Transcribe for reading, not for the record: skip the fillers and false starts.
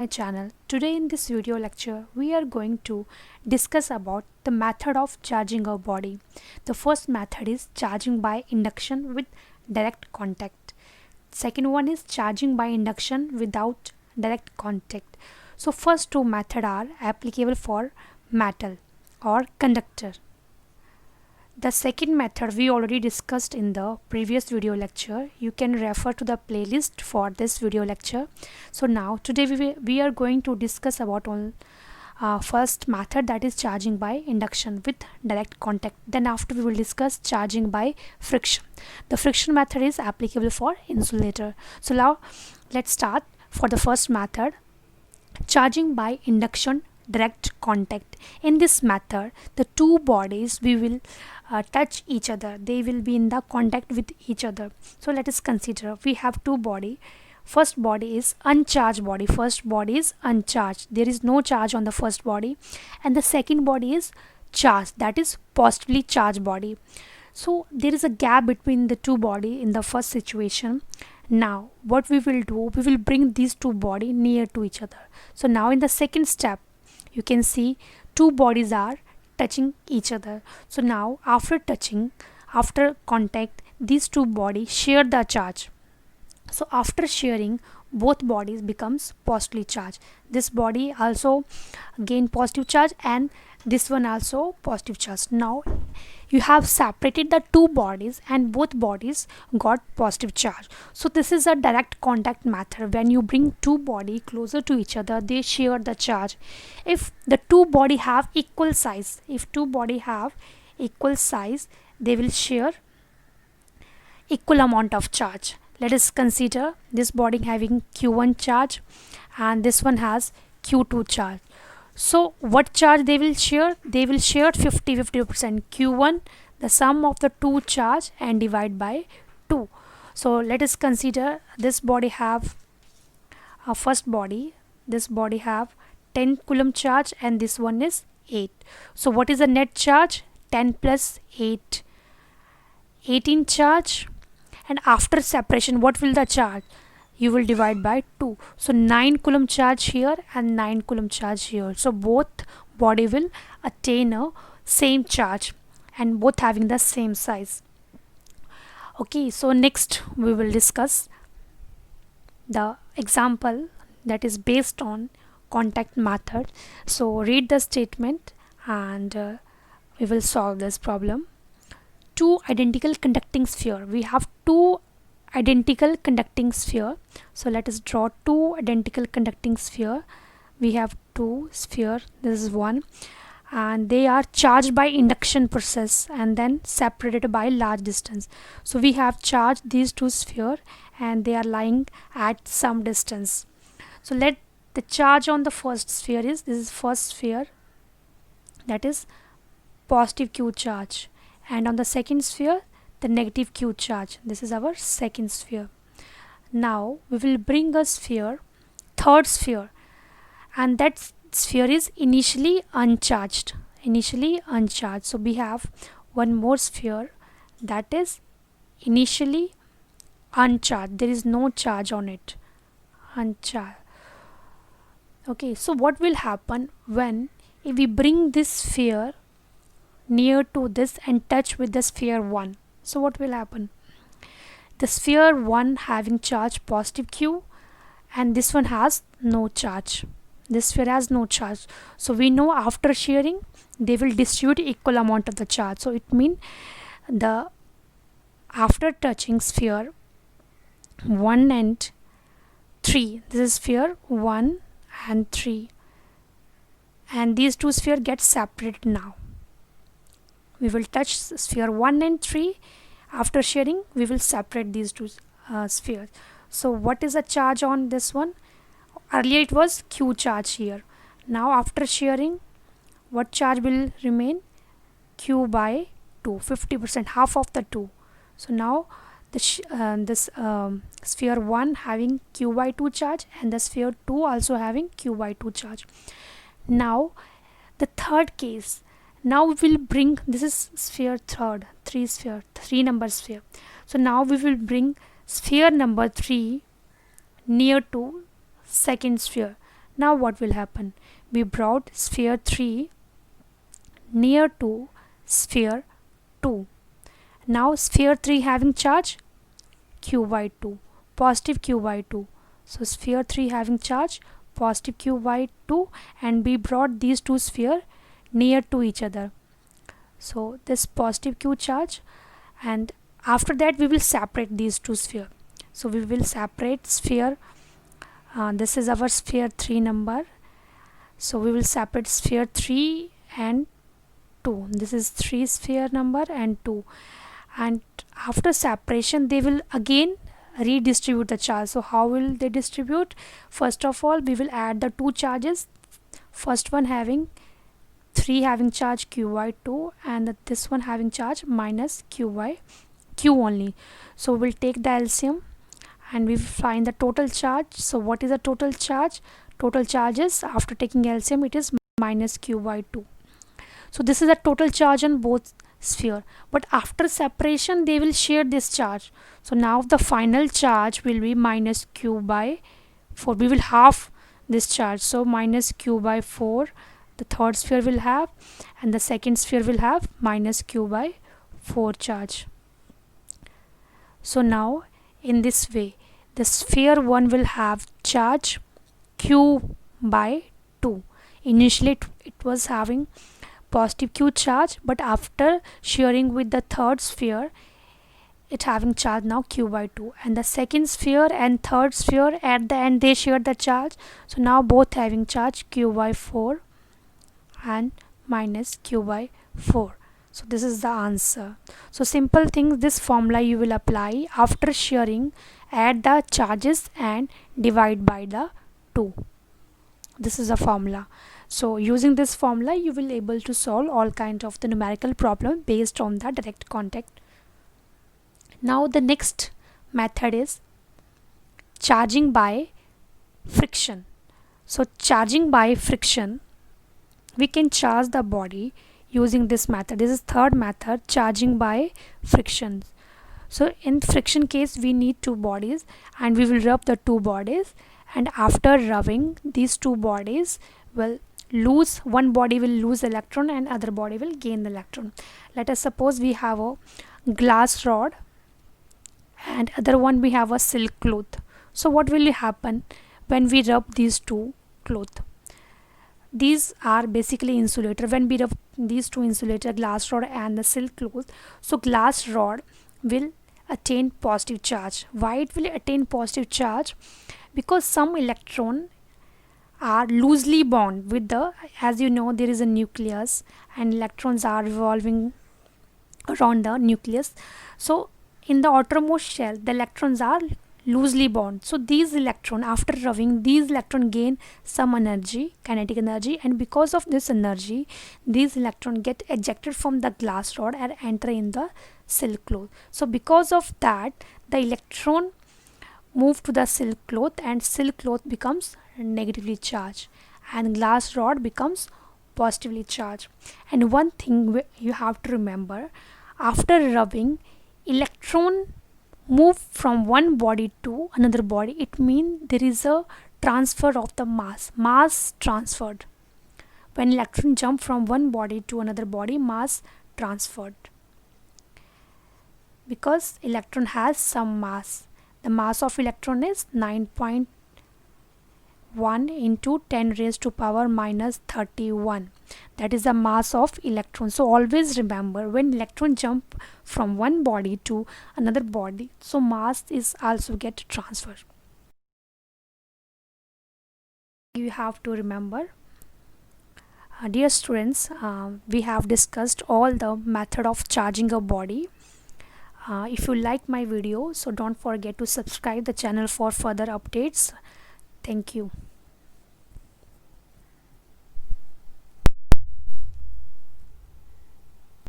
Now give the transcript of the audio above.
my channel. Today in this video lecture we are going to discuss about the method of charging our body. The first method is charging by induction with direct contact. Second one is charging by induction without direct contact. So first two methods are applicable for metal or conductor. The second method we already discussed in the previous video lecture. You can refer to the playlist for this video lecture. So now today we are going to discuss about first method, that is charging by induction with direct contact. Then after we will discuss charging by friction. The friction method is applicable for insulator. So now let's start for the first method, charging by induction direct contact. In this method the two bodies we will touch each other, they will be in the contact with each other. So let us consider we have two body. First body is uncharged body, first body is uncharged, there is no charge on the first body, and the second body is charged, that is positively charged body. So there is a gap between the two body in the first situation. Now what we will do, we will bring these two body near to each other. So now in the second step you can see two bodies are touching each other. So now after touching, after contact, these two bodies share the charge. So after sharing, both bodies becomes positively charged. This body also gain positive charge and this one also positive charge. Now you have separated the two bodies and both bodies got positive charge. So this is a direct contact method. When you bring two body closer to each other, they share the charge. If the two body have equal size, if two body have equal size, they will share equal amount of charge. Let us consider this body having q1 charge and this one has q2 charge. So what charge they will share? They will share 50% q1, the sum of the two charge, and divide by 2. So let us consider this body have a first body, this body have 10 coulomb charge and this one is 8. So what is the net charge? 10 plus 8, 18 charge. And after separation, what will the charge? You will divide by 2. So 9 coulomb charge here and 9 coulomb charge here. So both body will attain a same charge and both having the same size. Okay, so next we will discuss the example that is based on contact method. So read the statement and we will solve this problem. Two identical conducting sphere. We have two identical conducting sphere. So let us draw two identical conducting sphere. We have two sphere, this is one, and they are charged by induction process and then separated by large distance. So we have charged these two sphere and they are lying at some distance. So let the charge on the first sphere is, this is first sphere, that is positive q charge, and on the second sphere the negative q charge, this is our second sphere. Now we will bring a sphere, third sphere, and that sphere is initially uncharged, so we have one more sphere that is initially uncharged, there is no charge on it, uncharged. Okay, so what will happen when if we bring this sphere near to this and touch with the sphere 1? So what will happen? The sphere 1 having charge positive q and this one has no charge, this sphere has no charge. So we know after sharing they will distribute equal amount of the charge. So it means the after touching sphere 1 and 3, this is sphere 1 and 3, and these two spheres get separated. Now we will touch sphere 1 and 3. After sharing we will separate these two spheres. So what is the charge on this one? Earlier it was q charge here. Now after sharing, what charge will remain? Q by 2, 50%, half of the 2. So now this sphere 1 having q by 2 charge and the sphere 2 also having q by 2 charge. Now the third case, now we will bring, this is sphere third, 3 number sphere. So now we will bring sphere number 3 near to second sphere. Now what will happen? We brought sphere 3 near to sphere 2. Now sphere 3 having charge q by 2, positive q by 2. So sphere 3 having charge positive q by 2, and we brought these two spheres near to each other. So this positive q charge, and after that we will separate these two spheres. So we will separate sphere, this is our sphere 3 number, so we will separate sphere 3 and 2. This is 3 sphere number and 2, and after separation they will again redistribute the charge. So how will they distribute? First of all, we will add the two charges, first one having 3 having charge q by 2, and this one having charge minus q by q only. So we'll take the LCM and we will find the total charge. So what is the total charge? Total charges after taking LCM, it is minus q by 2. So this is the total charge on both sphere, but after separation they will share this charge. So now the final charge will be minus q by 4. We will half this charge, so minus q by 4 the third sphere will have, and the second sphere will have minus q by 4 charge. So now in this way the sphere 1 will have charge q by 2. Initially it was having positive q charge, but after sharing with the third sphere it having charge now q by 2, and the second sphere and third sphere at the end they share the charge. So now both having charge q by 4 and minus q by 4. So this is the answer. So simple things, this formula you will apply after sharing, add the charges and divide by the 2. This is a formula. So using this formula you will able to solve all kinds of the numerical problem based on the direct contact. Now the next method is charging by friction. So charging by friction, we can charge the body using this method. This is third method, charging by friction. So in friction case we need two bodies and we will rub the two bodies, and after rubbing these two bodies will lose, one body will lose electron and other body will gain the electron. Let us suppose we have a glass rod and other one we have a silk cloth. So what will happen when we rub these two cloth? These are basically insulator. When we rub these two insulator, glass rod and the silk cloth, so glass rod will attain positive charge. Why it will attain positive charge? Because some electron are loosely bound with the, as you know, there is a nucleus and electrons are revolving around the nucleus. So in the outermost shell the electrons are loosely bound. So these electron, after rubbing, these electron gain some energy, kinetic energy, and because of this energy these electron get ejected from the glass rod and enter in the silk cloth. So because of that the electron move to the silk cloth and silk cloth becomes negatively charged and glass rod becomes positively charged. And one thing you have to remember, after rubbing, electron move from one body to another body. It means there is a transfer of the mass transferred. When electron jump from one body to another body, mass transferred, because electron has some mass. The mass of electron is 9.1 into 10 raised to power minus 31. That is the mass of electron. So always remember, when electron jump from one body to another body, so mass is also get transferred. You have to remember. Dear students, we have discussed all the method of charging a body. If you like my video, so don't forget to subscribe the channel for further updates. Thank you.